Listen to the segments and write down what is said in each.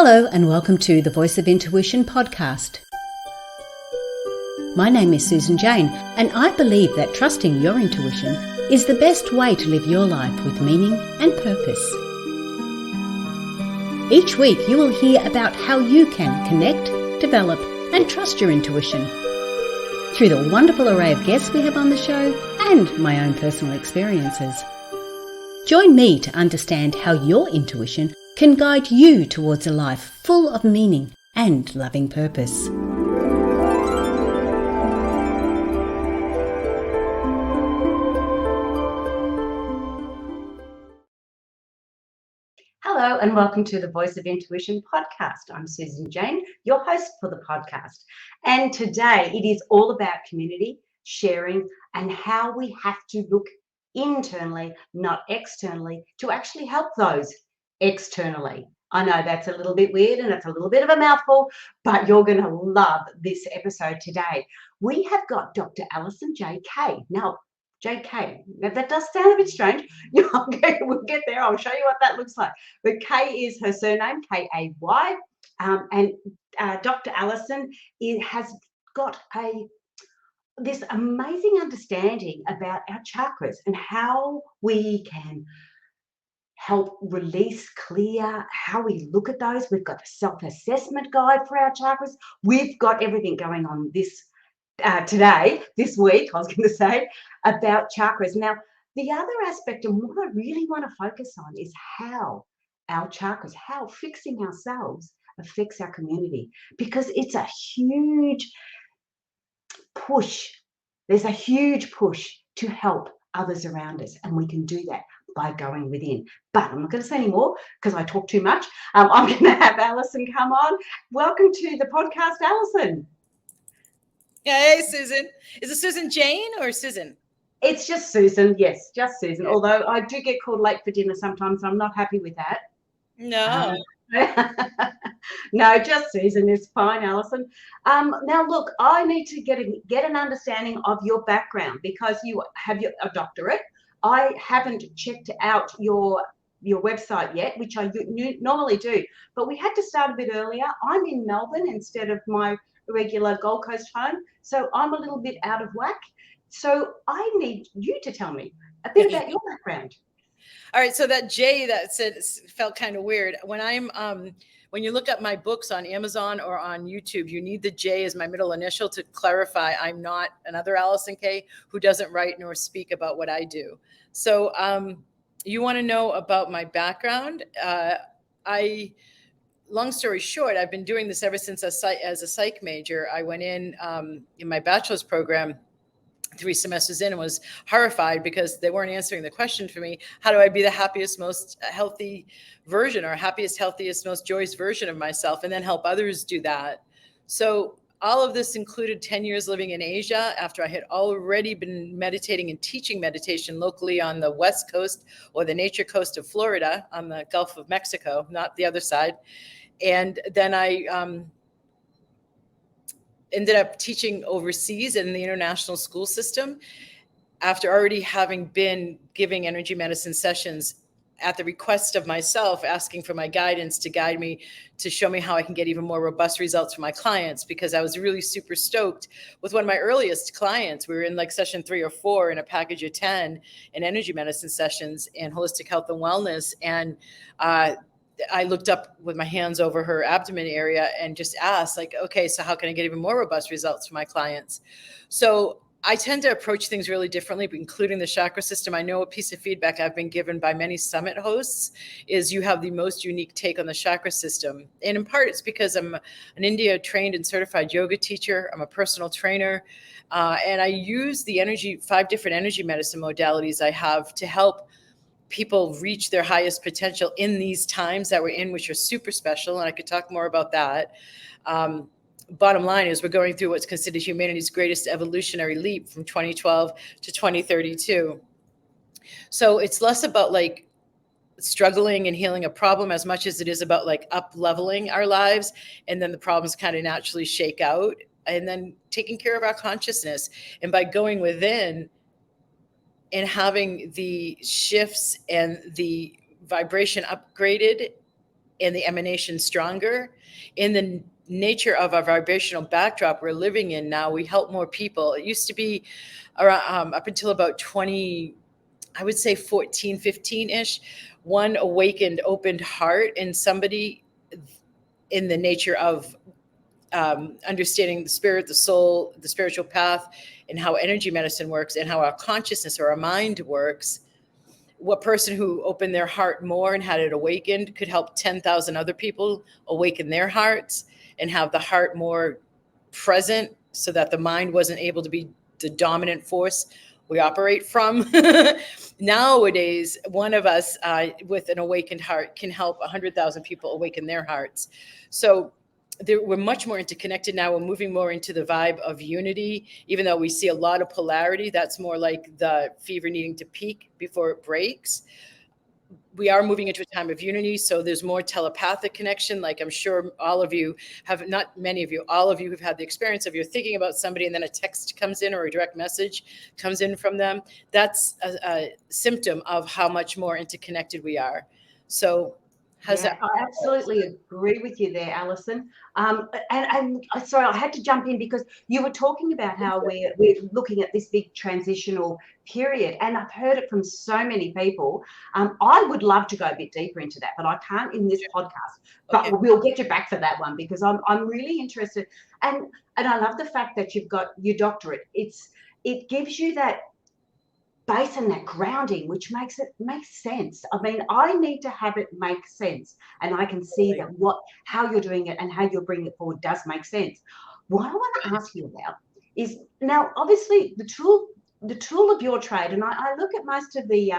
Hello and welcome to the Voice of Intuition podcast. My name is Susan Jane and I believe that trusting your intuition is the best way to live your life with meaning and purpose. Each week you will hear about how you can connect, develop and trust your intuition through the wonderful array of guests we have on the show and my own personal experiences. Join me to understand how your intuition can guide you towards a life full of meaning and loving purpose. Hello and welcome to the Voice of Intuition podcast. I'm Susan Jane, your host for the podcast. And today it is all about community, sharing, and how we have to look internally, not externally, to actually help those externally. I know that's a little bit weird and it's a little bit of a mouthful, but you're going to love this episode today. We have got Dr. Alison Kay. Now, J.K. Now, that does sound a bit strange. We'll get there. I'll show you what that looks like. But Kay is her surname, K-A-Y. And Dr. Alison has got this amazing understanding about our chakras and how we can help release, clear, how we look at those. We've got a self-assessment guide for our chakras. We've got everything going on this week, I was going to say, about chakras. Now, the other aspect and what I really want to focus on is how our chakras, how fixing ourselves affects our community, because it's a huge push. There's a huge push to help others around us, and we can do that by going within. But I'm not going to say any more because I talk too much. I'm going to have Alison come on. Welcome to the podcast, Alison. Hey, Susan. Is it Susan Jane or Susan? It's just Susan. Yes, just Susan. Although I do get called late for dinner sometimes. I'm not happy with that. No. No, just Susan is fine, Alison. Now, look, I need to get an understanding of your background because you have a doctorate. I haven't checked out your website yet, which I normally do, but we had to start a bit earlier. I'm in Melbourne instead of my regular Gold Coast home, so I'm a little bit out of whack. So I need you to tell me a bit about your background. All right, so that J that said felt kind of weird. When you look up my books on Amazon or on YouTube, you need the J as my middle initial to clarify I'm not another Alison Kay who doesn't write nor speak about what I do. So you want to know about my background? Long story short, I've been doing this ever since as a psych major. I went in my bachelor's program 3 semesters in and was horrified because they weren't answering the question for me. How do I be the happiest, most healthy version, or happiest, healthiest, most joyous version of myself, and then help others do that? So all of this included 10 years living in Asia after I had already been meditating and teaching meditation locally on the West Coast or the nature coast of Florida on the Gulf of Mexico, not the other side. And then I ended up teaching overseas in the international school system after already having been giving energy medicine sessions at the request of myself, asking for my guidance to guide me, to show me how I can get even more robust results for my clients, because I was really super stoked with one of my earliest clients. We were in like session 3 or 4 in a package of 10 in energy medicine sessions and holistic health and wellness. And I looked up with my hands over her abdomen area and just asked, like, okay, so how can I get even more robust results for my clients? So I tend to approach things really differently, including the chakra system. I know a piece of feedback I've been given by many summit hosts is you have the most unique take on the chakra system. And in part, it's because I'm an India trained and certified yoga teacher. I'm a personal trainer. And I use the 5 different energy medicine modalities I have to help people reach their highest potential in these times that we're in, which are super special. And I could talk more about that. Bottom line is we're going through what's considered humanity's greatest evolutionary leap from 2012 to 2032. So it's less about like struggling and healing a problem as much as it is about like up leveling our lives. And then the problems kind of naturally shake out, and then taking care of our consciousness. And by going within, and having the shifts and the vibration upgraded and the emanation stronger. In the nature of our vibrational backdrop we're living in now, we help more people. It used to be around, up until about 20, I would say 14, 15-ish, one awakened, opened heart in somebody in the nature of understanding the spirit, the soul, the spiritual path, and how energy medicine works and how our consciousness or our mind works. What person who opened their heart more and had it awakened could help 10,000 other people awaken their hearts and have the heart more present, so that the mind wasn't able to be the dominant force we operate from. Nowadays, one of us with an awakened heart can help 100,000 people awaken their hearts. So we're much more interconnected now. We're moving more into the vibe of unity, even though we see a lot of polarity. That's more like the fever needing to peak before it breaks. We are moving into a time of unity, so there's more telepathic connection. Like I'm sure all of you have, not many of you, all of you have had the experience of you're thinking about somebody and then a text comes in or a direct message comes in from them. That's a symptom of how much more interconnected we are. So I absolutely agree with you there, Alison. And sorry, I had to jump in because you were talking about how we're looking at this big transitional period, and I've heard it from so many people. I would love to go a bit deeper into that, but I can't in this podcast. But Okay. we'll get you back for that one because I'm really interested, and I love the fact that you've got your doctorate. It gives you that base and that grounding, which makes sense. I mean, I need to have it make sense, and I can see that how you're doing it and how you're bringing it forward does make sense. What I want to ask you about is, now obviously the tool of your trade, and I look at most of the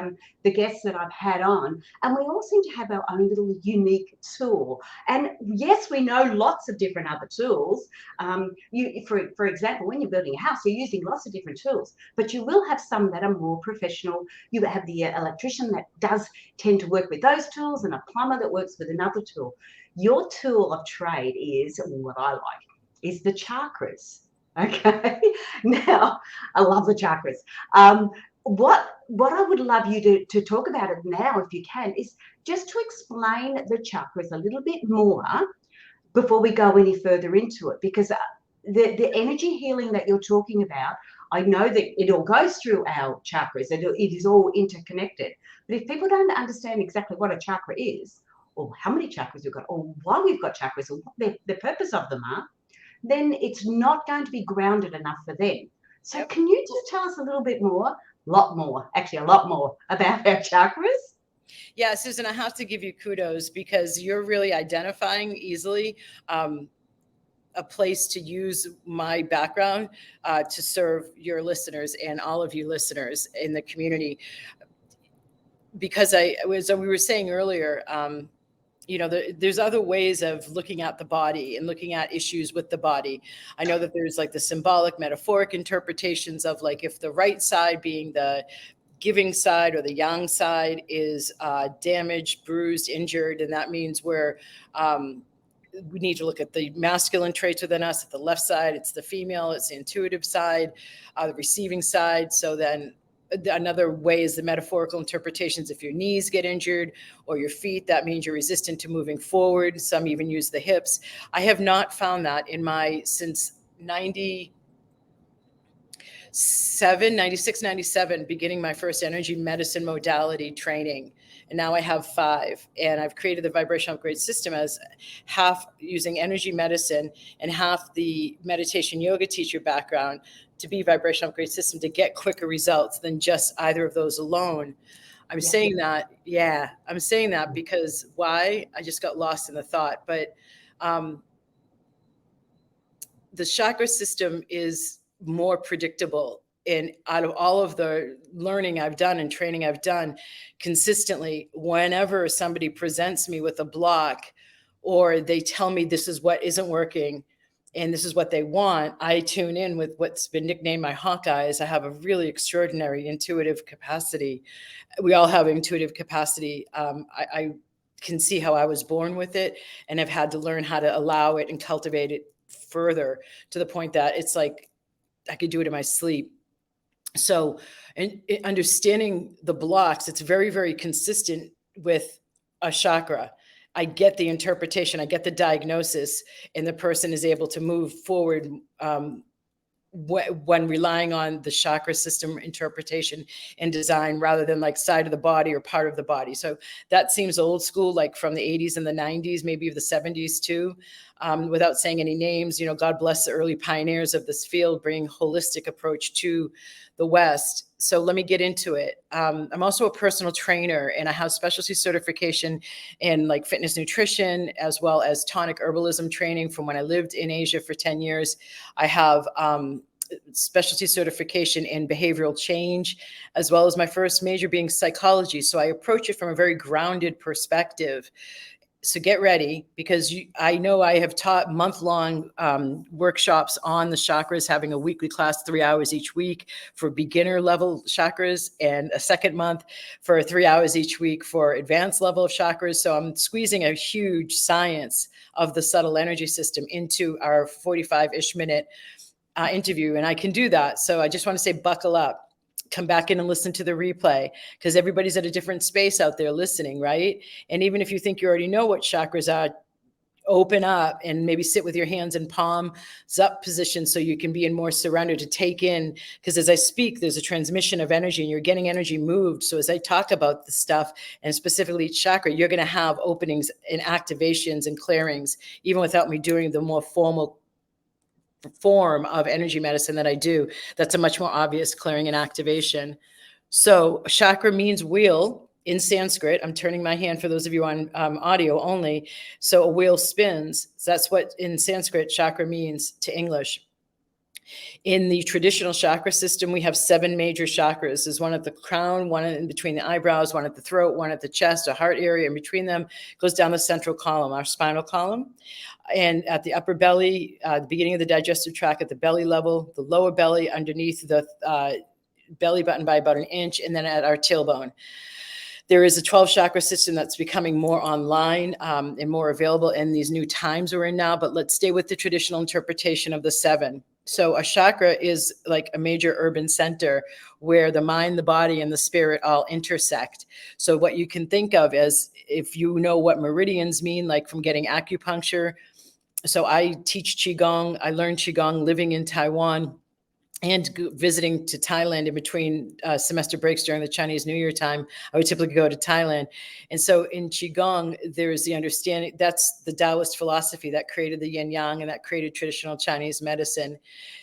guests that I've had on, and we all seem to have our own little unique tool. And yes, we know lots of different other tools. For example, when you're building a house, you're using lots of different tools, but you will have some that are more professional. You have the electrician that does tend to work with those tools, and a plumber that works with another tool. Your tool of trade is, what I like, is the chakras. Okay. Now, I love the chakras. What I would love you to talk about it now, if you can, is just to explain the chakras a little bit more before we go any further into it, because the energy healing that you're talking about, I know that it all goes through our chakras. It is all interconnected. But if people don't understand exactly what a chakra is, or how many chakras we've got, or why we've got chakras, or what the purpose of them are, then it's not going to be grounded enough for them. So can you just tell us a little bit more, a lot more about our chakras? Yeah, Susan, I have to give you kudos because you're really identifying easily a place to use my background to serve your listeners and all of you listeners in the community. Because as we were saying earlier, there's other ways of looking at the body and looking at issues with the body. I know that there's like the symbolic, metaphoric interpretations of, like, if the right side, being the giving side or the yang side, is damaged, bruised, injured, and that means we need to look at the masculine traits within us. At the left side, it's the female, it's the intuitive side, the receiving side. So then another way is the metaphorical interpretations. If your knees get injured or your feet, that means you're resistant to moving forward. Some even use the hips. I have not found that since 96, 97, beginning my first energy medicine modality training. And now I have 5. And I've created the vibrational upgrade system as half using energy medicine and half the meditation yoga teacher background to be vibrational upgrade system, to get quicker results than just either of those alone. I'm saying that because why? I just got lost in the thought. But the chakra system is more predictable. And out of all of the learning I've done and training I've done consistently, whenever somebody presents me with a block or they tell me this is what isn't working and this is what they want, I tune in with what's been nicknamed my hawk eyes. I have a really extraordinary intuitive capacity. We all have intuitive capacity. I can see how I was born with it, and I've had to learn how to allow it and cultivate it further, to the point that it's like I could do it in my sleep. So, and understanding the blocks, it's very, very consistent with a chakra. I get the interpretation, I get the diagnosis, and the person is able to move forward when relying on the chakra system interpretation and design rather than like side of the body or part of the body. So that seems old school, like from the 80s and the 90s, maybe the 70s too. Without saying any names, you know, God bless the early pioneers of this field, bringing holistic approach to the West. So let me get into it. I'm also a personal trainer, and I have specialty certification in like fitness nutrition, as well as tonic herbalism training from when I lived in Asia for 10 years. I have specialty certification in behavioral change, as well as my first major being psychology. So I approach it from a very grounded perspective. So get ready, because I know I have taught month-long workshops on the chakras, having a weekly class, 3 hours each week for beginner level chakras, and a second month for 3 hours each week for advanced level of chakras. So I'm squeezing a huge science of the subtle energy system into our 45-ish minute interview, and I can do that. So I just want to say, buckle up. Come back in and listen to the replay, because everybody's at a different space out there listening, right? And even if you think you already know what chakras are, open up and maybe sit with your hands in palms up position so you can be in more surrender to take in, because as I speak, there's a transmission of energy and you're getting energy moved. So as I talk about the stuff, and specifically chakra, you're going to have openings and activations and clearings, even without me doing the more formal form of energy medicine that I do. That's a much more obvious clearing and activation. So chakra means wheel in Sanskrit. I'm turning my hand for those of you on audio only. So a wheel spins. So that's what in Sanskrit chakra means to English. In the traditional chakra system, we have 7 major chakras. There's one at the crown, one in between the eyebrows, one at the throat, one at the chest, a heart area. In between them goes down the central column, our spinal column. And at the upper belly, the beginning of the digestive tract at the belly level, the lower belly underneath the belly button by about 1 inch, and then at our tailbone. There is a 12 chakra system that's becoming more online and more available in these new times we're in now, but let's stay with the traditional interpretation of the 7. So a chakra is like a major urban center where the mind, the body, and the spirit all intersect. So what you can think of as, if you know what meridians mean, like from getting acupuncture. So I teach Qigong. I learned Qigong living in Taiwan and visiting to Thailand in between semester breaks during the Chinese New Year time. I would typically go to Thailand. And so in Qigong, there is the understanding, that's the Taoist philosophy that created the yin yang and that created traditional Chinese medicine.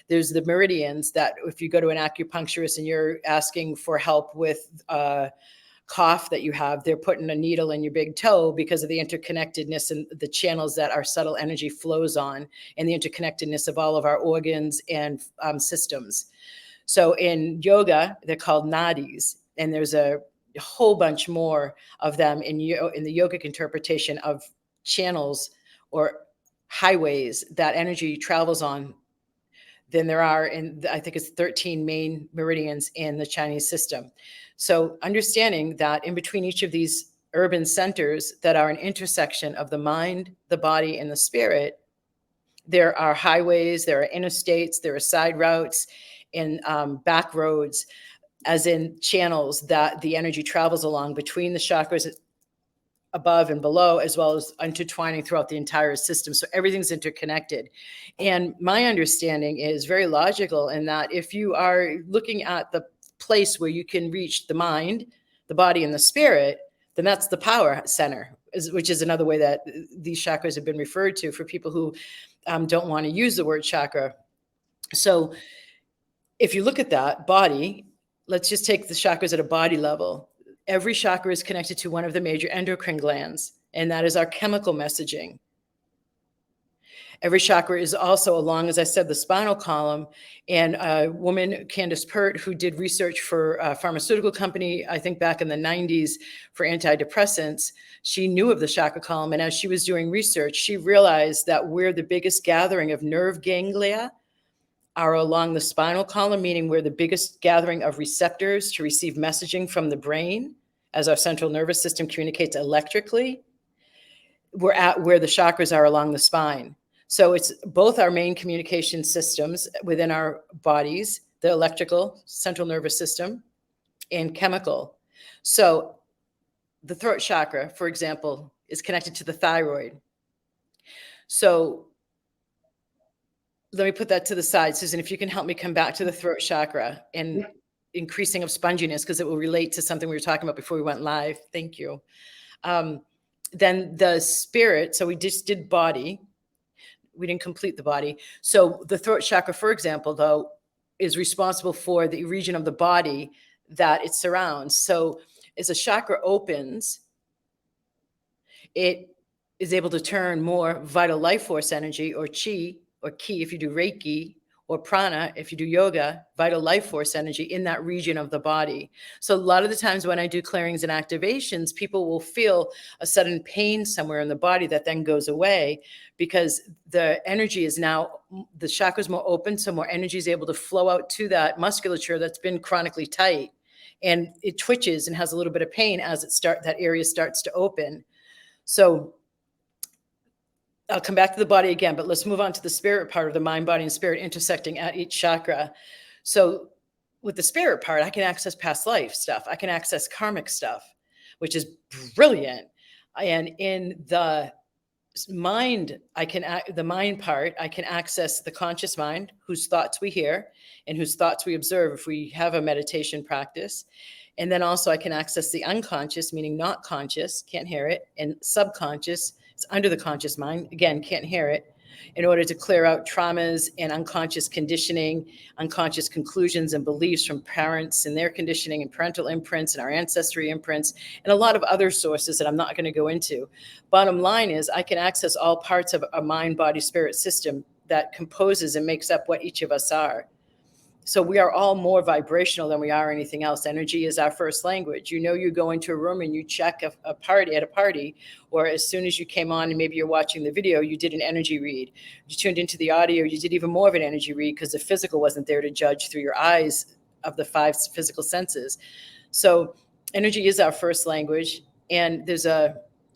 There's the meridians that if you go to an acupuncturist and you're asking for help with cough that you have, they're putting a needle in your big toe because of the interconnectedness and the channels that our subtle energy flows on, and the interconnectedness of all of our organs and systems. So in yoga, they're called nadis, and there's a whole bunch more of them in the yogic interpretation of channels or highways that energy travels on than there are in, I think it's 13 main meridians in the Chinese system. So understanding that in between each of these urban centers that are an intersection of the mind, the body, and the spirit, there are highways, there are interstates, there are side routes, and back roads, as in channels that the energy travels along between the chakras above and below, as well as intertwining throughout the entire system. So everything's interconnected. And my understanding is very logical in that if you are looking at the place where you can reach the mind, the body, and the spirit, then that's the power center, which is another way that these chakras have been referred to for people who don't want to use the word chakra. So if you look at that body, let's just take the chakras at a body level. Every chakra is connected to one of the major endocrine glands, and that is our chemical messaging. Every chakra is also along, as I said, the spinal column. And a woman, Candace Pert, who did research for a pharmaceutical company, I think back in the 90s for antidepressants, she knew of the chakra column. And as she was doing research, she realized that where the biggest gathering of nerve ganglia are along the spinal column, meaning we're the biggest gathering of receptors to receive messaging from the brain as our central nervous system communicates electrically. We're at where the chakras are along the spine. So it's both our main communication systems within our bodies, the electrical central nervous system and chemical. So the throat chakra, for example, is connected to the thyroid. So let me put that to the side. Susan, if you can help me come back to the throat chakra and increasing of sponginess, because it will relate to something we were talking about before we went live. Thank you. Then the spirit. So we just did body. We didn't complete the body. So the throat chakra, for example, though, is responsible for the region of the body that it surrounds. So as a chakra opens, it is able to turn more vital life force energy, or chi, or ki if you do Reiki, or prana if you do yoga, vital life force energy in that region of the body. So a lot of the times when I do clearings and activations, people will feel a sudden pain somewhere in the body that then goes away, because the energy is now, the chakra is more open, so more energy is able to flow out to that musculature that's been chronically tight, and it twitches and has a little bit of pain as that area starts to open. So I'll come back to the body again, but let's move on to the spirit part of the mind, body, and spirit intersecting at each chakra. So with the spirit part, I can access past life stuff. I can access karmic stuff, which is brilliant. And in the mind, the mind part, I can access the conscious mind, whose thoughts we hear and whose thoughts we observe if we have a meditation practice. And then also I can access the unconscious, meaning not conscious, can't hear it, and subconscious, it's under the conscious mind, again, can't hear it, in order to clear out traumas and unconscious conditioning, unconscious conclusions and beliefs from parents and their conditioning and parental imprints and our ancestry imprints and a lot of other sources that I'm not going to go into. Bottom line is I can access all parts of a mind, body, spirit system that composes and makes up what each of us are. So we are all more vibrational than we are anything else. Energy is our first language. You know, you go into a room and you check a party, or as soon as you came on and maybe you're watching the video, you did an energy read. You tuned into the audio, you did even more of an energy read because the physical wasn't there to judge through your eyes of the 5 physical senses. So energy is our first language. And there's a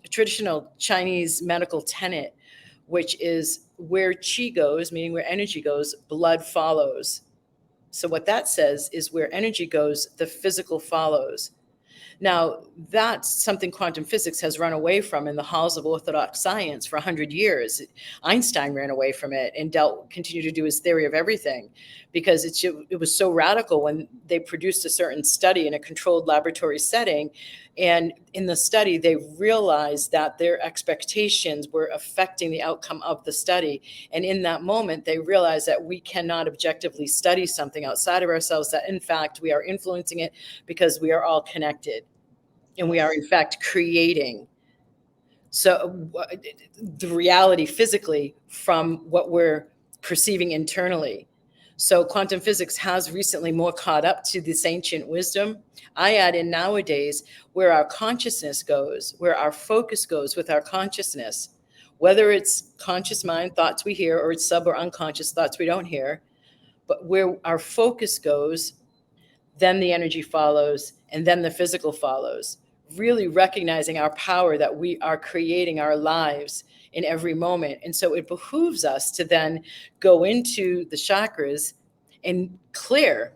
traditional Chinese medical tenet, which is where chi goes, meaning where energy goes, blood follows. So what that says is where energy goes, the physical follows. Now, that's something quantum physics has run away from in the halls of orthodox science for 100 years. Einstein ran away from it and continued to do his theory of everything, because it was so radical when they produced a certain study in a controlled laboratory setting. And in the study, they realized that their expectations were affecting the outcome of the study. And in that moment, they realized that we cannot objectively study something outside of ourselves, that in fact, we are influencing it because we are all connected. And we are, in fact, creating the reality physically from what we're perceiving internally. So quantum physics has recently more caught up to this ancient wisdom. I add in nowadays where our consciousness goes, where our focus goes with our consciousness, whether it's conscious mind, thoughts we hear, or it's sub or unconscious thoughts we don't hear, but where our focus goes, then the energy follows, and then the physical follows. Really recognizing our power that we are creating our lives in every moment. And so it behooves us to then go into the chakras and clear.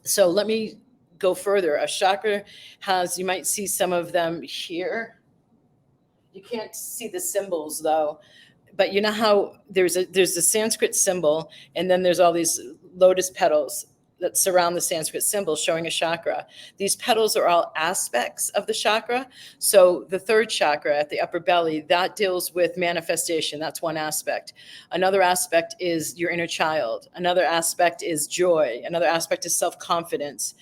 So let me go further. A chakra has, you might see some of them here. You can't see the symbols though, but you know how there's a Sanskrit symbol, and then there's all these lotus petals that surround the Sanskrit symbol showing a chakra. These petals are all aspects of the chakra. So the third chakra at the upper belly, that deals with manifestation. That's one aspect. Another aspect is your inner child. Another aspect is joy. Another aspect is self-confidence.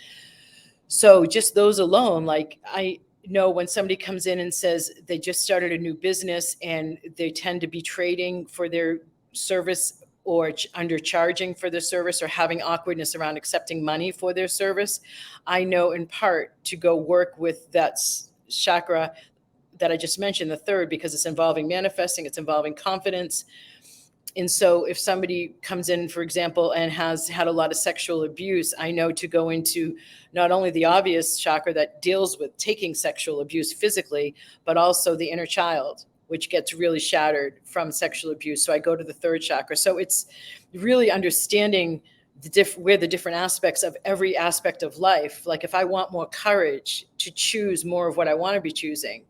So just those alone, like I know when somebody comes in and says they just started a new business and they tend to be trading for their service or undercharging for their service or having awkwardness around accepting money for their service, I know in part to go work with that chakra that I just mentioned, the third, because it's involving manifesting, it's involving confidence. And so if somebody comes in, for example, and has had a lot of sexual abuse, I know to go into not only the obvious chakra that deals with taking sexual abuse physically, but also the inner child, which gets really shattered from sexual abuse. So I go to the third chakra. So it's really understanding where the different aspects of every aspect of life. Like if I want more courage to choose more of what I want to be choosing,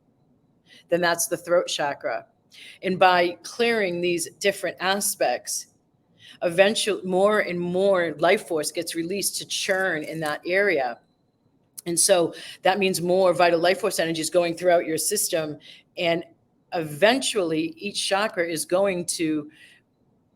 then that's the throat chakra. And by clearing these different aspects, eventually more and more life force gets released to churn in that area. And so that means more vital life force energy is going throughout your system. And eventually each chakra is going to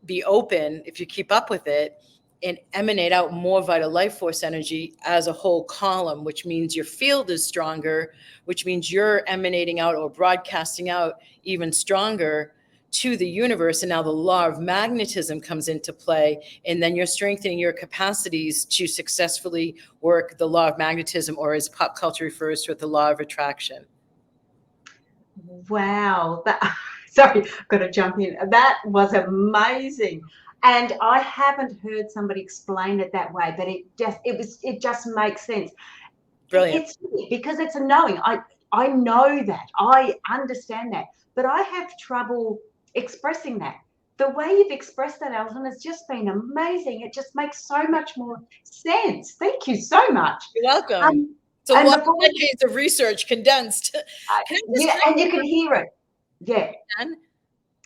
be open, if you keep up with it, and emanate out more vital life force energy as a whole column, which means your field is stronger, which means you're emanating out or broadcasting out even stronger to the universe. And now the law of magnetism comes into play, and then you're strengthening your capacities to successfully work the law of magnetism, or as pop culture refers to it, the law of attraction. Wow. Sorry, I've got to jump in. That was amazing. And I haven't heard somebody explain it that way, but it just makes sense. Brilliant. It's because it's a knowing. I know that. I understand that. But I have trouble expressing that. The way you've expressed that, Alison, has just been amazing. It just makes so much more sense. Thank you so much. You're welcome. It's a lot of decades of research condensed. Yeah, and you can hear it. Yeah. And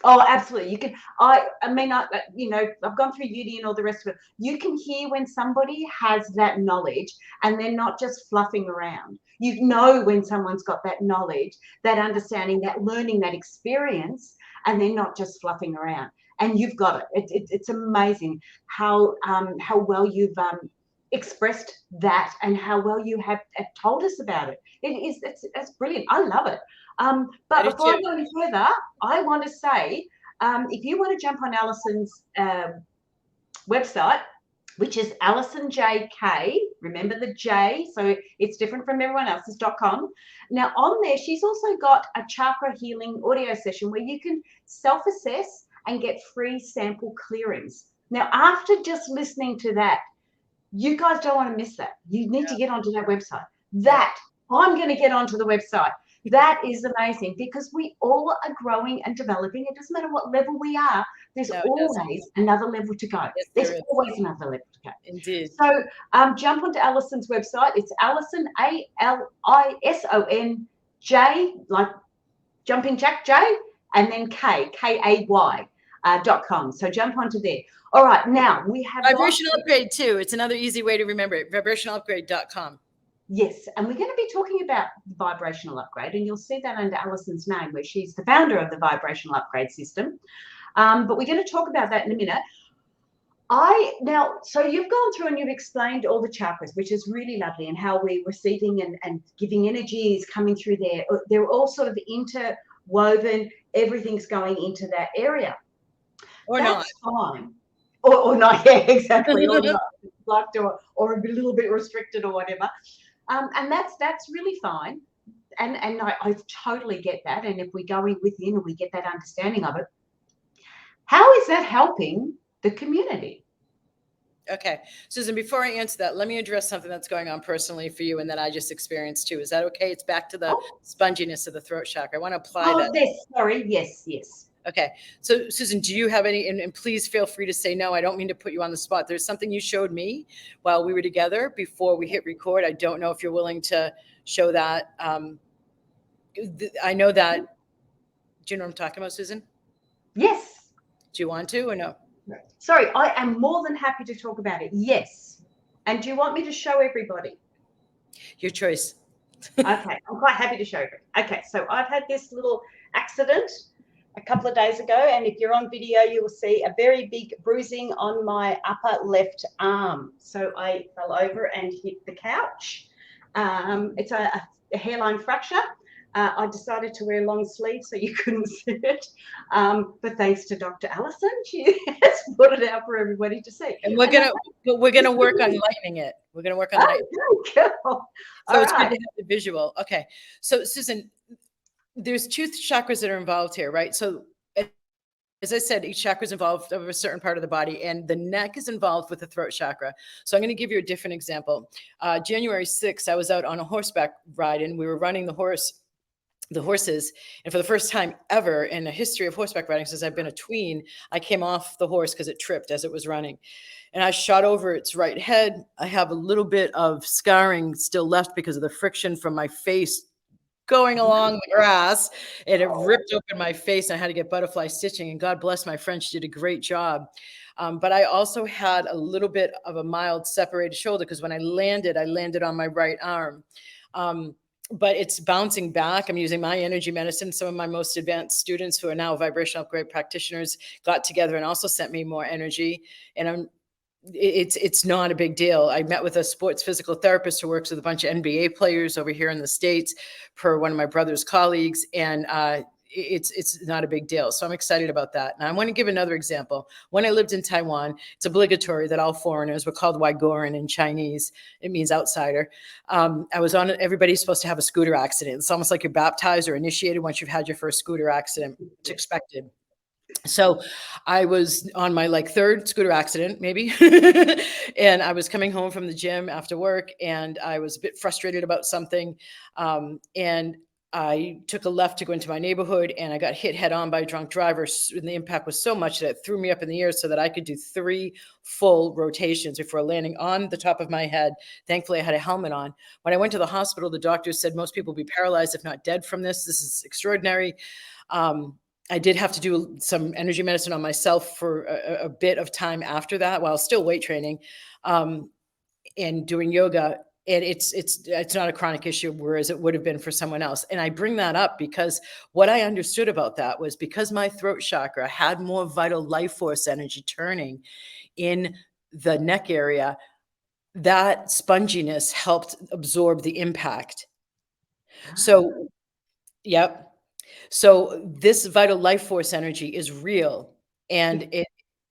oh, absolutely. You can. I mean, you know, I've gone through uni and all the rest of it. You can hear when somebody has that knowledge and they're not just fluffing around. You know when someone's got that knowledge, that understanding, that learning, that experience, and they're not just fluffing around. And you've got it. It's amazing how well you've expressed that and how well you have told us about it. It's brilliant. I love it. But before I go any further, I want to say, if you want to jump on Alison's website, which is Alison J K, remember the J, so it's different from everyone else's .com. Now on there, she's also got a chakra healing audio session where you can self-assess and get free sample clearings. Now, after just listening to that, you guys don't want to miss that. You need to get onto that website. I'm going to get onto the website. That is amazing because we all are growing and developing. It doesn't matter what level we are. There's always another level to go. Yes, there's always another level to go. Indeed. So jump onto Alison's website. It's Alison, Alison, J, like jumping jack, J, and then K, KAY.com. So jump onto there. All right, now we have Vibrational Upgrade too. It's another easy way to remember it. Vibrationalupgrade.com. Yes, and we're going to be talking about the vibrational upgrade, and you'll see that under Alison's name, where she's the founder of the vibrational upgrade system. But we're going to talk about that in a minute. So you've gone through and you've explained all the chakras, which is really lovely, and how we're receiving and giving energy is coming through there. They're all sort of interwoven. Everything's going into that area. Or That's not. fine. Or not, yeah, exactly. Or not blocked or a little bit restricted or whatever. And that's really fine. And I totally get that. And if we go in within and we get that understanding of it, how is that helping the community? Okay. Susan, before I answer that, let me address something that's going on personally for you and that I just experienced too. Is that okay? It's back to the sponginess of the throat chakra. I want to apply that. Yes, sorry. Yes. Okay. So Susan, do you have any, and please feel free to say no, I don't mean to put you on the spot. There's something you showed me while we were together before we hit record. I don't know if you're willing to show that. I know that, do you know what I'm talking about, Susan? Yes. Do you want to or no? Sorry, I am more than happy to talk about it. Yes. And do you want me to show everybody? Your choice. Okay, I'm quite happy to show you. Okay, so I've had this little accident a couple of days ago, and if you're on video, you will see a very big bruising on my upper left arm. So I fell over and hit the couch. It's a hairline fracture. I decided to wear long sleeves so you couldn't see it. But thanks to Dr. Alison, she has put it out for everybody to see. And we're gonna work on lightening it. We're gonna work on lightening it. Cool. So it's good to have the visual. Okay. So Susan, there's two chakras that are involved here, right? So as I said, each chakra is involved of a certain part of the body, and the neck is involved with the throat chakra. So I'm going to give you a different example. January 6th, I was out on a horseback ride, and we were running the horses. And for the first time ever in the history of horseback riding, since I've been a tween, I came off the horse because it tripped as it was running. And I shot over its right head. I have a little bit of scarring still left because of the friction from my face going along the grass, and it ripped open my face, and I had to get butterfly stitching, and God bless my friend, she did a great job. But I also had a little bit of a mild separated shoulder because when I landed on my right arm. But it's bouncing back. I'm using my energy medicine. Some of my most advanced students who are now vibrational upgrade practitioners got together and also sent me more energy. And it's not a big deal. I met with a sports physical therapist who works with a bunch of NBA players over here in the States per one of my brother's colleagues. And it's not a big deal. So I'm excited about that. And I want to give another example. When I lived in Taiwan, it's obligatory that all foreigners, we're called Waigoran in Chinese. It means outsider. I was on, everybody's supposed to have a scooter accident. It's almost like you're baptized or initiated once you've had your first scooter accident. It's expected. So I was on my third scooter accident, maybe. And I was coming home from the gym after work and I was a bit frustrated about something. And I took a left to go into my neighborhood and I got hit head on by a drunk driver. And the impact was so much that it threw me up in the air so that I could do 3 full rotations before landing on the top of my head. Thankfully, I had a helmet on. When I went to the hospital, the doctors said most people will be paralyzed, if not dead from this. This is extraordinary. I did have to do some energy medicine on myself for a bit of time after that while still weight training and doing yoga. And it's not a chronic issue, whereas it would have been for someone else. And I bring that up because what I understood about that was because my throat chakra had more vital life force energy turning in the neck area, that sponginess helped absorb the impact. So, yep. So this vital life force energy is real. And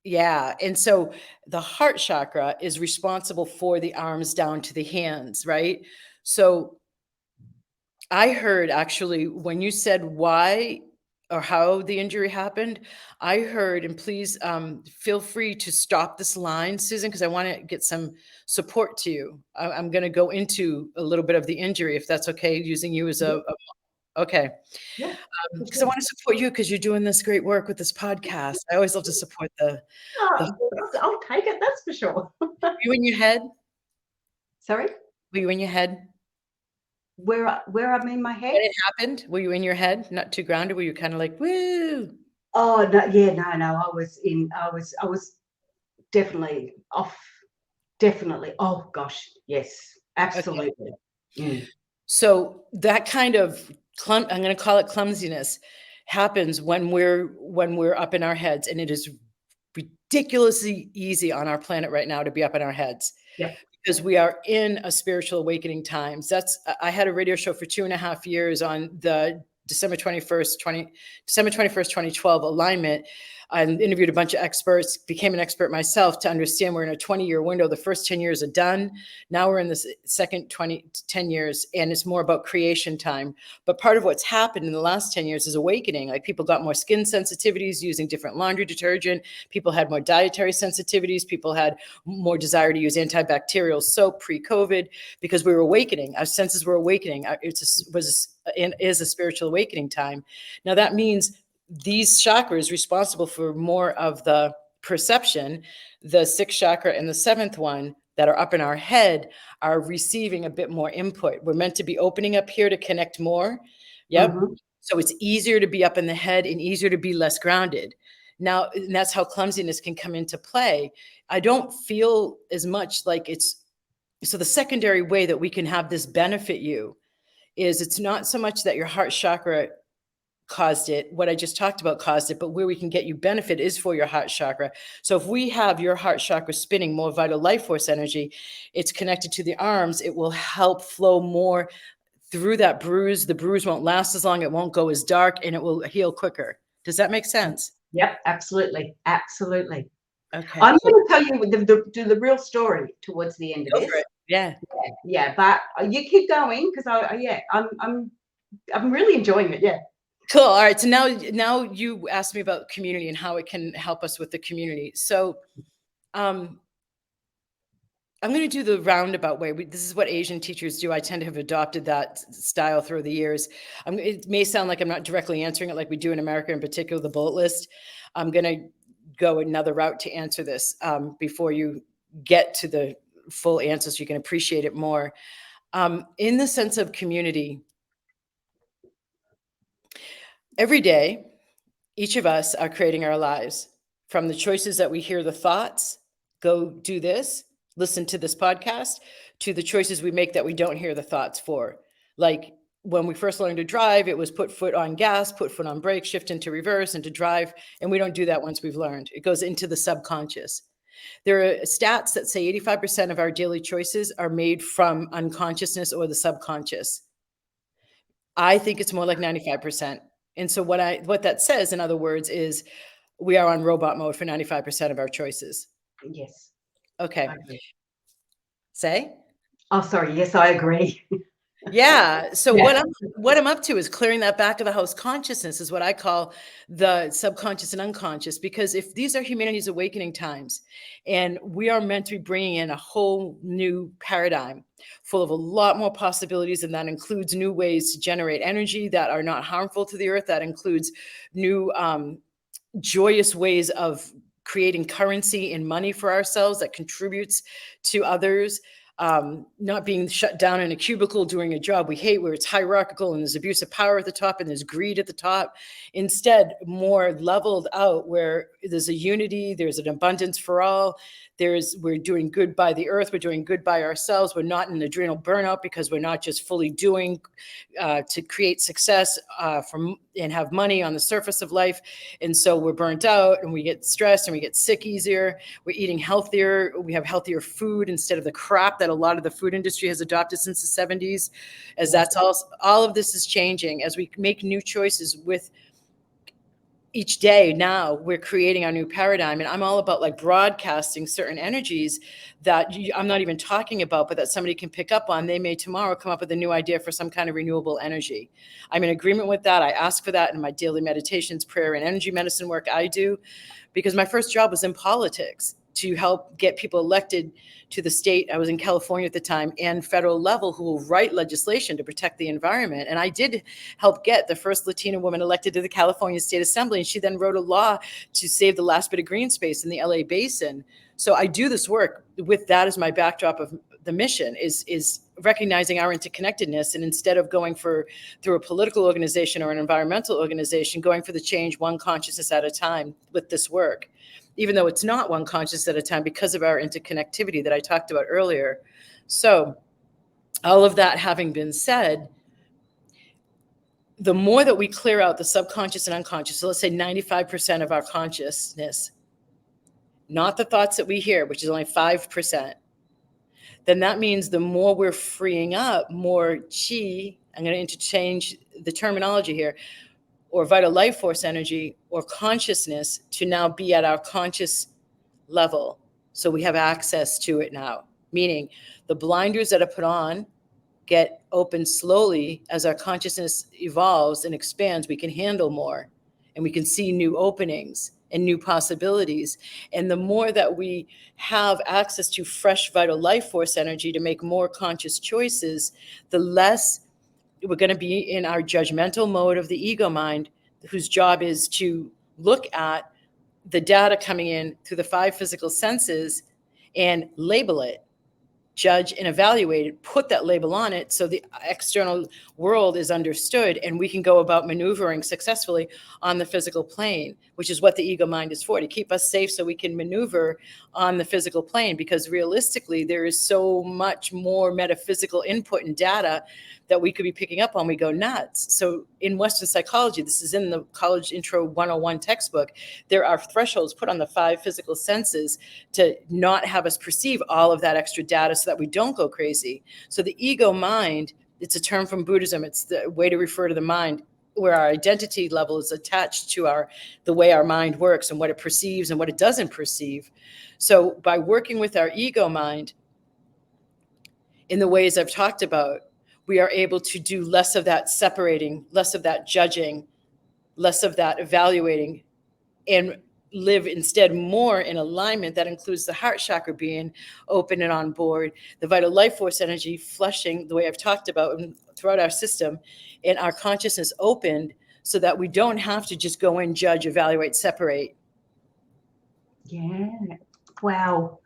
and so the heart chakra is responsible for the arms down to the hands, right? So I heard actually when you said why or how the injury happened, I heard, and please feel free to stop this line, Susan, because I want to get some support to you. I'm going to go into a little bit of the injury, if that's okay, using you as okay. Yeah. Because I want to support you because you're doing this great work with this podcast. I always love to support the I'll take it, that's for sure. Were you in your head? Sorry? Were you in your head? Where I'm in my head? When it happened, were you in your head? Not too grounded? Were you kind of like, woo? Oh, no, yeah, no. I was definitely off. Definitely. Oh, gosh. Yes, absolutely. Okay. So that kind of, I'm going to call it clumsiness, happens when we're up in our heads, and it is ridiculously easy on our planet right now to be up in our heads. Yeah. Because we are in a spiritual awakening times. I had a radio show for 2.5 years on the December 21st, 2012 alignment. I interviewed a bunch of experts, became an expert myself to understand we're in a 20-year window. The first 10 years are done. Now we're in the second 10 years, and it's more about creation time. But part of what's happened in the last 10 years is awakening. Like people got more skin sensitivities using different laundry detergent. People had more dietary sensitivities. People had more desire to use antibacterial soap pre-COVID because we were awakening. Our senses were awakening. It is a spiritual awakening time. Now that means these chakras responsible for more of the perception, the 6th chakra and the 7th one that are up in our head are receiving a bit more input. We're meant to be opening up here to connect more. Yep. Mm-hmm. So it's easier to be up in the head and easier to be less grounded. Now, and that's how clumsiness can come into play. I don't feel as much like it's, so the secondary way that we can have this benefit you is it's not so much that your heart chakra caused it, what I just talked about caused it, but where we can get you benefit is for your heart chakra. So if we have your heart chakra spinning more vital life force energy, it's connected to the arms, it will help flow more through that bruise. The bruise won't last as long, it won't go as dark, and it will heal quicker. Does that make sense? Yep, absolutely. Absolutely. Okay. I'm going to tell you the real story towards the end of this. Yeah. But you keep going because I'm really enjoying it. Yeah. Cool. All right. So now you asked me about community and how it can help us with the community. So I'm going to do the roundabout way. This is what Asian teachers do. I tend to have adopted that style through the years. It may sound like I'm not directly answering it like we do in America, in particular, the bullet list. I'm going to go another route to answer this before you get to the full answer so you can appreciate it more. In the sense of community, Every day, each of us are creating our lives from the choices that we hear, the thoughts, go do this, listen to this podcast, to the choices we make that we don't hear the thoughts for. Like when we first learned to drive, it was put foot on gas, put foot on brake, shift into reverse, and to drive. And we don't do that once we've learned. It goes into the subconscious. There are stats that say 85% of our daily choices are made from unconsciousness or the subconscious. I think it's more like 95%. And so what that says, in other words, is we are on robot mode for 95% of our choices. Yes. Okay. Say? Oh, sorry. Yes, I agree. Yeah. So Yeah. what I'm up to is clearing that back of the house consciousness is what I call the subconscious and unconscious, because if these are humanity's awakening times and we are meant to be bringing in a whole new paradigm full of a lot more possibilities, and that includes new ways to generate energy that are not harmful to the earth, that includes new joyous ways of creating currency and money for ourselves that contributes to others, not being shut down in a cubicle doing a job we hate where it's hierarchical and there's abuse of power at the top and there's greed at the top. Instead, more leveled out where there's a unity, there's an abundance for all. We're doing good by the earth, we're doing good by ourselves. We're not in adrenal burnout because we're not just fully doing to create success and have money on the surface of life. And so we're burnt out and we get stressed and we get sick easier. We're eating healthier. We have healthier food instead of the crap that a lot of the food industry has adopted since the 70s. As that's all of this is changing as we make new choices with each day. Now we're creating our new paradigm, and I'm all about like broadcasting certain energies that I'm not even talking about, but that somebody can pick up on. They may tomorrow come up with a new idea for some kind of renewable energy. I'm in agreement with that. I ask for that in my daily meditations, prayer, and energy medicine work I do, because my first job was in politics to help get people elected to the state. I was in California at the time, and federal level, who will write legislation to protect the environment. And I did help get the first Latina woman elected to the California State Assembly. And she then wrote a law to save the last bit of green space in the LA basin. So I do this work with that as my backdrop of the mission, is recognizing our interconnectedness. And instead of going through a political organization or an environmental organization, going for the change one consciousness at a time with this work, even though it's not one conscious at a time because of our interconnectivity that I talked about earlier. So all of that having been said, the more that we clear out the subconscious and unconscious, so let's say 95% of our consciousness, not the thoughts that we hear, which is only 5%, then that means the more we're freeing up more chi, I'm going to interchange the terminology here, or vital life force energy or consciousness to now be at our conscious level. So we have access to it now, meaning the blinders that are put on get open slowly as our consciousness evolves and expands. We can handle more and we can see new openings and new possibilities. And the more that we have access to fresh vital life force energy to make more conscious choices, the less we're going to be in our judgmental mode of the ego mind, whose job is to look at the data coming in through the 5 physical senses and label it, judge and evaluate it, put that label on it so the external world is understood and we can go about maneuvering successfully on the physical plane, which is what the ego mind is for, to keep us safe so we can maneuver on the physical plane. Because realistically, there is so much more metaphysical input and data that we could be picking up on. We go nuts. So in Western psychology, this is in the College Intro 101 textbook, there are thresholds put on the 5 physical senses to not have us perceive all of that extra data so that we don't go crazy. So the ego mind, it's a term from Buddhism. It's the way to refer to the mind, where our identity level is attached to the way our mind works and what it perceives and what it doesn't perceive. So by working with our ego mind in the ways I've talked about, we are able to do less of that separating, less of that judging, less of that evaluating, and live instead more in alignment. That includes the heart chakra being open and on board, the vital life force energy flushing the way I've talked about throughout our system, and our consciousness opened so that we don't have to just go in, judge, evaluate, separate. Yeah. Wow.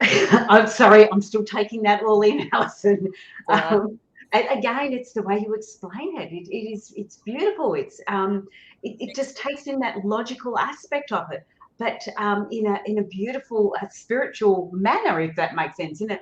I'm sorry, I'm still taking that all in, Alison. Yeah. Again, it's the way you explain it. It's beautiful. It just takes in that logical aspect of it, but in a beautiful spiritual manner, if that makes sense. And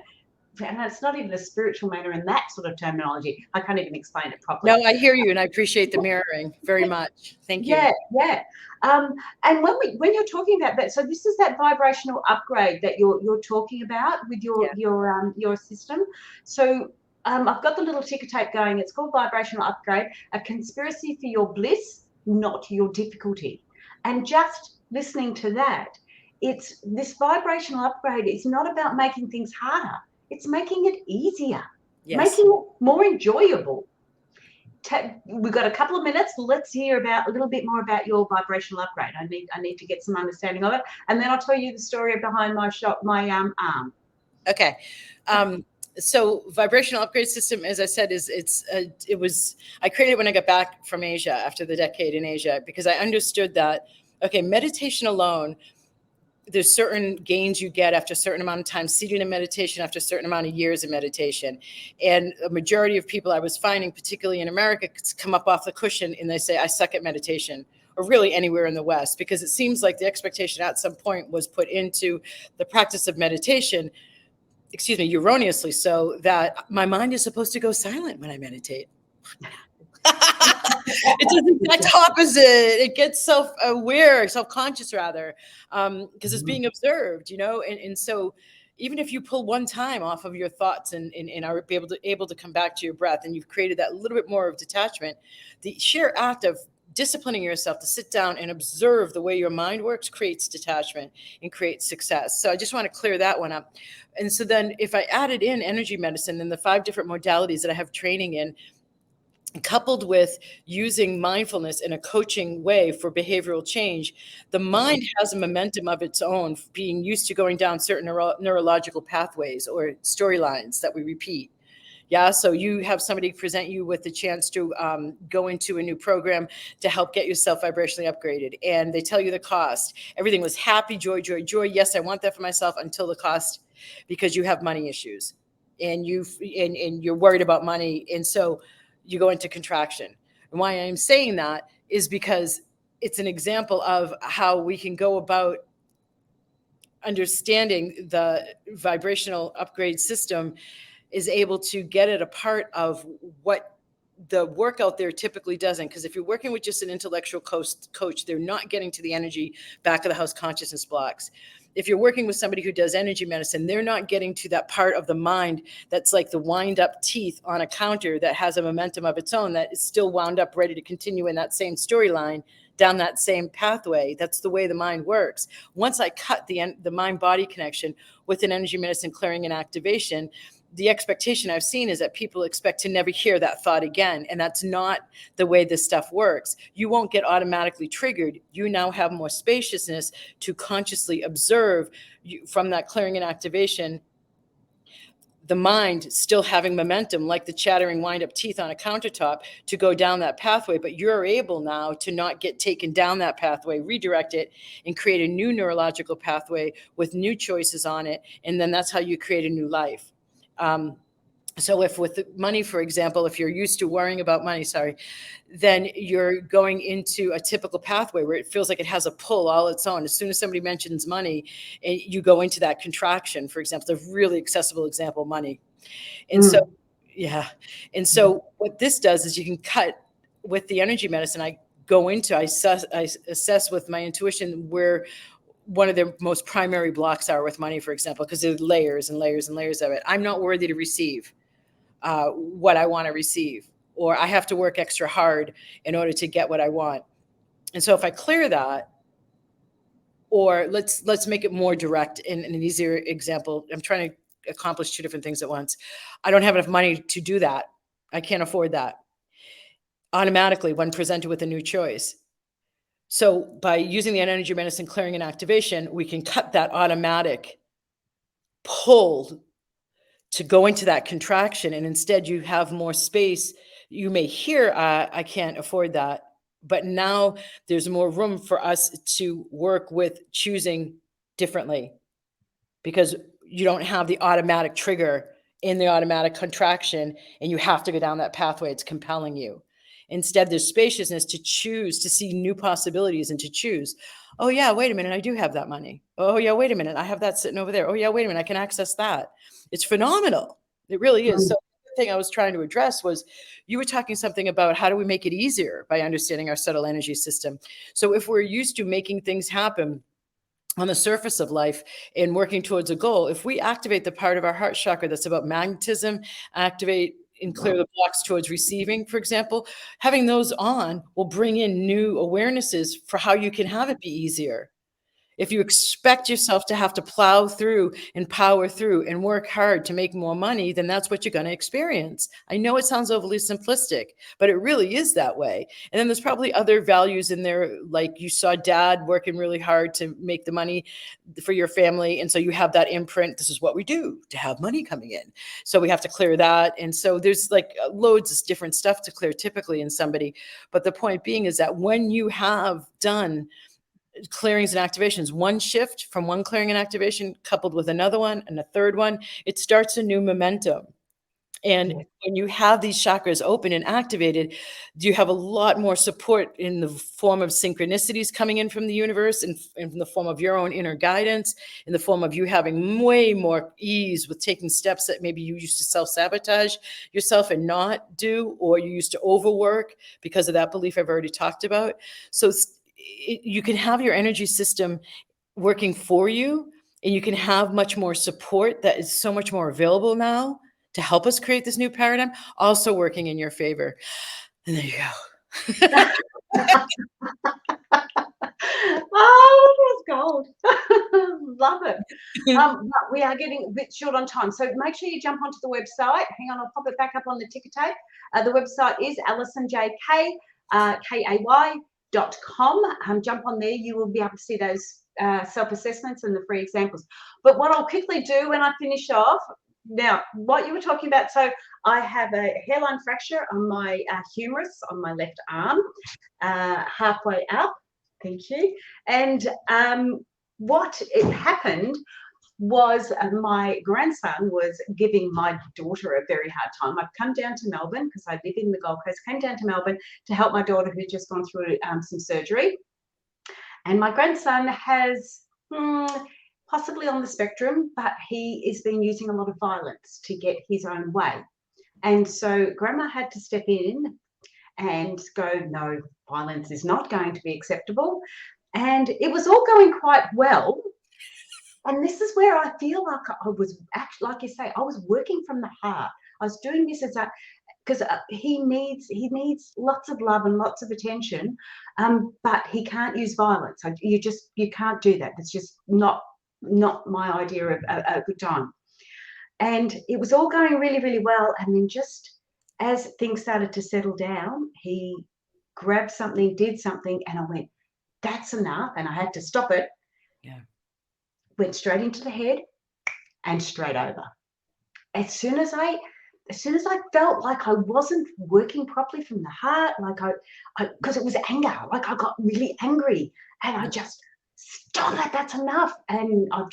it's not even a spiritual manner in that sort of terminology. I can't even explain it properly. No, I hear you, and I appreciate the mirroring very much. Thank you. Yeah. And when you're talking about that, so this is that vibrational upgrade that you're talking about with your system. So I've got the little ticker tape going. It's called vibrational upgrade, a conspiracy for your bliss, not your difficulty. And just listening to that, it's this vibrational upgrade is not about making things harder. It's making it easier, making it more enjoyable. We've got a couple of minutes. Let's hear a little bit more about your vibrational upgrade. I need to get some understanding of it, and then I'll tell you the story behind my arm. Okay. So vibrational upgrade system, as I said, I created it when I got back from Asia after the decade in Asia, because I understood that, okay, meditation alone, there's certain gains you get after a certain amount of time seated in meditation, after a certain amount of years of meditation. And a majority of people I was finding, particularly in America, come up off the cushion and they say, I suck at meditation, or really anywhere in the West, because it seems like the expectation at some point was put into the practice of meditation, erroneously so, that my mind is supposed to go silent when I meditate. It does the exact opposite. It gets self-aware, self-conscious rather, because it's being observed, and so even if you pull one time off of your thoughts and are able to come back to your breath, and you've created that little bit more of detachment, the sheer act of disciplining yourself to sit down and observe the way your mind works creates detachment and creates success. So I just want to clear that one up. And so then if I added in energy medicine and the 5 different modalities that I have training in, coupled with using mindfulness in a coaching way for behavioral change, the mind has a momentum of its own, being used to going down certain neurological pathways or storylines that we repeat. Yeah, so you have somebody present you with the chance to go into a new program to help get yourself vibrationally upgraded. And they tell you the cost. Everything was happy, joy, joy, joy. Yes, I want that for myself, until the cost, because you have money issues and you're worried about money. And so you go into contraction. And why I'm saying that is because it's an example of how we can go about understanding the vibrational upgrade system is able to get at a part of what the work out there typically doesn't. Because if you're working with just an intellectual coach, they're not getting to the energy back of the house consciousness blocks. If you're working with somebody who does energy medicine, they're not getting to that part of the mind that's like the wind up teeth on a counter that has a momentum of its own, that is still wound up, ready to continue in that same storyline down that same pathway. That's the way the mind works. Once I cut the mind-body connection with an energy medicine clearing and activation, the expectation I've seen is that people expect to never hear that thought again. And that's not the way this stuff works. You won't get automatically triggered. You now have more spaciousness to consciously observe from that clearing and activation, the mind still having momentum, like the chattering wind-up teeth on a countertop, to go down that pathway. But you're able now to not get taken down that pathway, redirect it, and create a new neurological pathway with new choices on it. And then that's how you create a new life. So if with money, for example, if you're used to worrying about money, then you're going into a typical pathway where it feels like it has a pull all its own. As soon as somebody mentions money, you go into that contraction. For example, the really accessible example, money. And so, And so what this does is you can cut with the energy medicine. I assess with my intuition where one of the most primary blocks are with money, for example, because there's layers and layers and layers of it. I'm not worthy to receive what I want to receive, or I have to work extra hard in order to get what I want. And so if I clear that, or let's make it more direct in an easier example. I'm trying to accomplish 2 different things at once. I don't have enough money to do that. I can't afford that. Automatically, when presented with a new choice. So by using the energy medicine clearing and activation, we can cut that automatic pull to go into that contraction. And instead you have more space. You may hear, I can't afford that. But now there's more room for us to work with choosing differently, because you don't have the automatic trigger in the automatic contraction, and you have to go down that pathway. It's compelling you. Instead, there's spaciousness to choose, to see new possibilities and to choose. Oh yeah, wait a minute, I do have that money. Oh yeah, wait a minute, I have that sitting over there. Oh yeah, wait a minute, I can access that. It's phenomenal. It really is. So the thing I was trying to address was, you were talking something about how do we make it easier by understanding our subtle energy system. So if we're used to making things happen on the surface of life and working towards a goal, if we activate the part of our heart chakra that's about magnetism, activate and clear the blocks towards receiving, for example, having those on will bring in new awarenesses for how you can have it be easier. If you expect yourself to have to plow through and power through and work hard to make more money, then that's what you're going to experience. I know it sounds overly simplistic, but it really is that way. And then there's probably other values in there, like you saw dad working really hard to make the money for your family. And so you have that imprint. This is what we do to have money coming in. So we have to clear that. And so there's like loads of different stuff to clear typically in somebody. But the point being is that when you have done clearings and activations, one shift from one clearing and activation coupled with another one and a third one, it starts a new momentum. And when you have these chakras open and activated, you have a lot more support in the form of synchronicities coming in from the universe, and in the form of your own inner guidance, in the form of you having way more ease with taking steps that maybe you used to self-sabotage yourself and not do, or you used to overwork because of that belief I've already talked about. So you can have your energy system working for you, and you can have much more support that is so much more available now to help us create this new paradigm, also working in your favor. And there you go. Oh, it was gold. Love it. But we are getting a bit short on time, so make sure you jump onto the website. Hang on, I'll pop it back up on the ticker tape. The website is AlisonJK.com. Jump on there. You will be able to see those self-assessments and the free examples. But what I'll quickly do when I finish off, now, what you were talking about, so I have a hairline fracture on my humerus on my left arm, halfway up. Thank you. And what it happened was my grandson was giving my daughter a very hard time. I've come down to Melbourne because I live in the Gold Coast, came down to Melbourne to help my daughter who'd just gone through some surgery. And my grandson has possibly on the spectrum, but he has been using a lot of violence to get his own way. And so grandma had to step in and go, no, violence is not going to be acceptable. And it was all going quite well. And this is where I feel like I was actually, like you say, I was working from the heart. I was doing this as a, because he needs lots of love and lots of attention, but he can't use violence. You can't do that. It's just not my idea of a good time. And it was all going really, really well. And then just as things started to settle down, he grabbed something, did something, and I went, that's enough. And I had to stop it. Yeah. Went straight into the head and straight over. As soon as I felt like I wasn't working properly from the heart, like because it was anger, like I got really angry, and I just, stop it, that's enough. And I've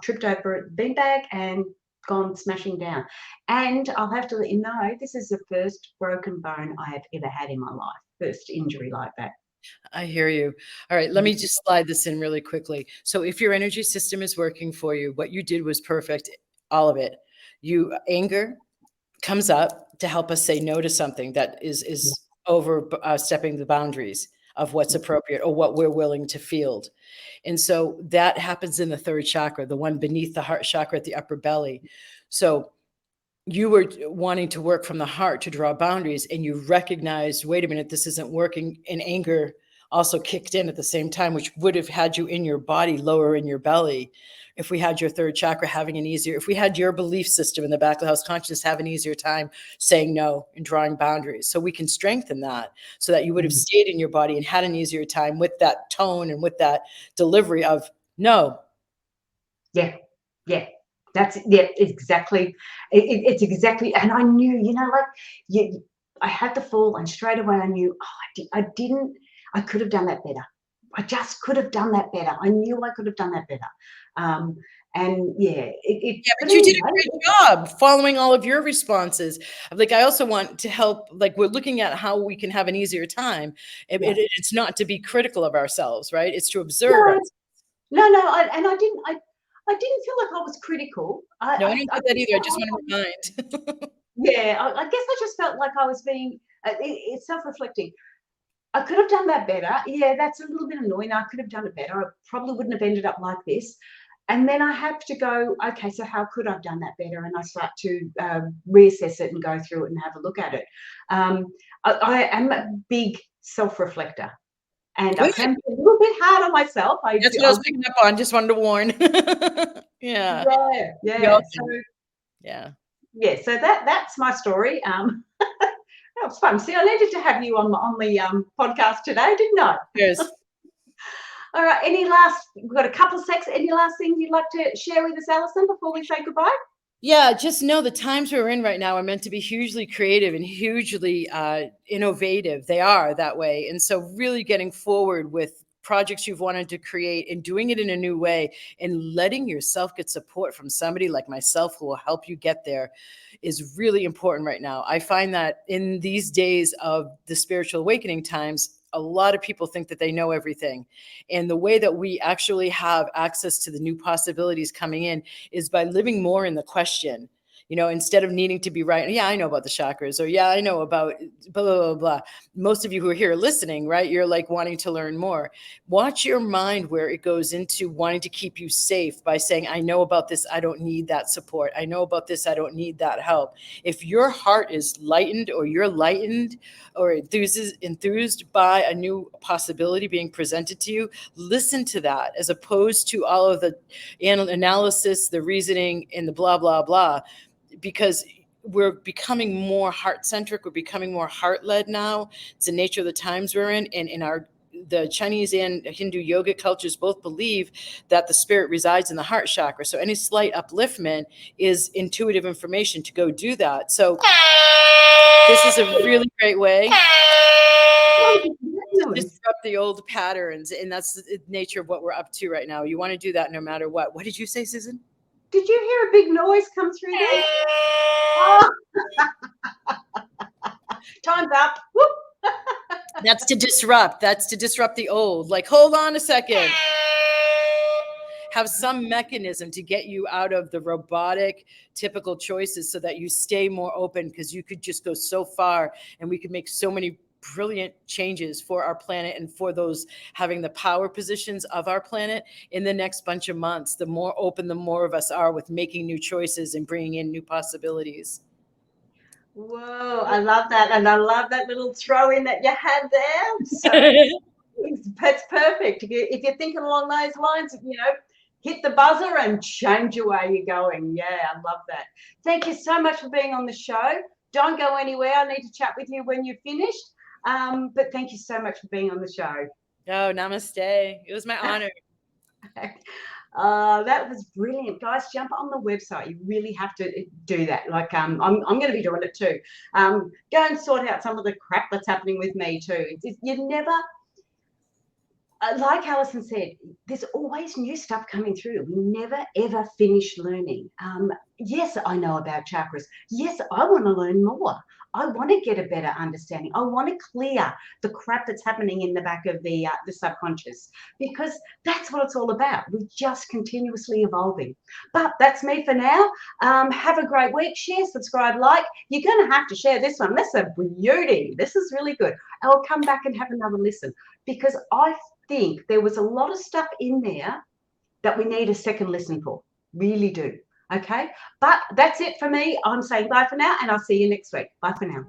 tripped over a beanbag and gone smashing down. And I'll have to let you know, this is the first broken bone I have ever had in my life, first injury like that. I hear you. All right, let me just slide this in really quickly. So if your energy system is working for you, what you did was perfect, all of it. Anger comes up to help us say no to something that is overstepping the boundaries of what's appropriate or what we're willing to field. And so that happens in the third chakra, the one beneath the heart chakra at the upper belly. So you were wanting to work from the heart to draw boundaries, and you recognized, wait a minute, this isn't working. And anger also kicked in at the same time, which would have had you in your body, lower in your belly. If we had your third chakra having an easier, if we had your belief system in the back of the house consciousness have an easier time saying no and drawing boundaries. So we can strengthen that so that you would have stayed in your body and had an easier time with that tone and with that delivery of no. Yeah. Yeah. That's exactly. It's exactly. And I knew, I had the fall, and straight away I knew, I could have done that better. I just could have done that better. I knew I could have done that better. And yeah, Yeah, but but you did a anyway, great job following all of your responses. Like, I also want to help, like, we're looking at how we can have an easier time. yeah. It's not to be critical of ourselves, right? It's to observe No, us. no, I didn't feel like I was critical. No, I don't I do that just either. I just felt want to remind. yeah, I guess I just felt like I was being it's self-reflecting. I could have done that better. Yeah, that's a little bit annoying. I could have done it better. I probably wouldn't have ended up like this. And then I have to go, okay, so how could I have done that better? And I start to reassess it and go through it and have a look at it. I am a big self-reflector, and I Good. can be a little bit hard on myself. That's what I was picking up on. Just wanted to warn. Yeah. Yeah, We all yeah. do. So Yeah. yeah, so that's my story. That was fun. See, I needed to have you on the podcast today, didn't I? Cheers. All right. We've got a couple of seconds. Any last things you'd like to share with us, Alison, before we say goodbye? Yeah, just know the times we're in right now are meant to be hugely creative and hugely innovative. They are that way. And so really getting forward with projects you've wanted to create and doing it in a new way and letting yourself get support from somebody like myself who will help you get there is really important right now. I find that in these days of the spiritual awakening times, a lot of people think that they know everything. And the way that we actually have access to the new possibilities coming in is by living more in the question. You know, instead of needing to be right, yeah, I know about the chakras, or yeah, I know about blah, blah, blah, blah. Most of you who are here listening, right, you're like wanting to learn more. Watch your mind where it goes into wanting to keep you safe by saying, I know about this, I don't need that support. I know about this, I don't need that help. If your heart is lightened, or you're lightened or enthused by a new possibility being presented to you, listen to that as opposed to all of the analysis, the reasoning, and the blah, blah, blah, because we're becoming more heart-centric. We're becoming more heart-led now. It's the nature of the times we're in. And in the Chinese and Hindu yoga cultures both believe that the spirit resides in the heart chakra. So any slight upliftment is intuitive information to go do that. So this is a really great way to disrupt the old patterns. And that's the nature of what we're up to right now. You want to do that no matter what. What did you say, Susan? Did you hear a big noise come through there? Oh. Time's up. Whoop. That's to disrupt. That's to disrupt the old. Like, hold on a second. Have some mechanism to get you out of the robotic, typical choices so that you stay more open, because you could just go so far and we could make so many brilliant changes for our planet and for those having the power positions of our planet in the next bunch of months. The more open, the more of us are with making new choices and bringing in new possibilities. Whoa, I love that. And I love that little throw in that you had there. So it's perfect. If you're thinking along those lines, you know, hit the buzzer and change your way you're going. Yeah, I love that. Thank you so much for being on the show. Don't go anywhere. I need to chat with you when you're finished. But thank you so much for being on the show. Oh, namaste. It was my honor. That was brilliant, guys. Jump on the website. You really have to do that. Like I'm going to be doing it too. Go and sort out some of the crap that's happening with me too. You never, like Alison said, there's always new stuff coming through. We never ever finish learning. Yes, I know about chakras. Yes, I want to learn more. I want to get a better understanding. I want to clear the crap that's happening in the back of the subconscious, because that's what it's all about. We're just continuously evolving. But that's me for now. Have a great week. Share, subscribe, like. You're going to have to share this one. That's a beauty. This is really good. I'll come back and have another listen, because I think there was a lot of stuff in there that we need a second listen for. Really do. Okay, but that's it for me. I'm saying bye for now, and I'll see you next week. Bye for now.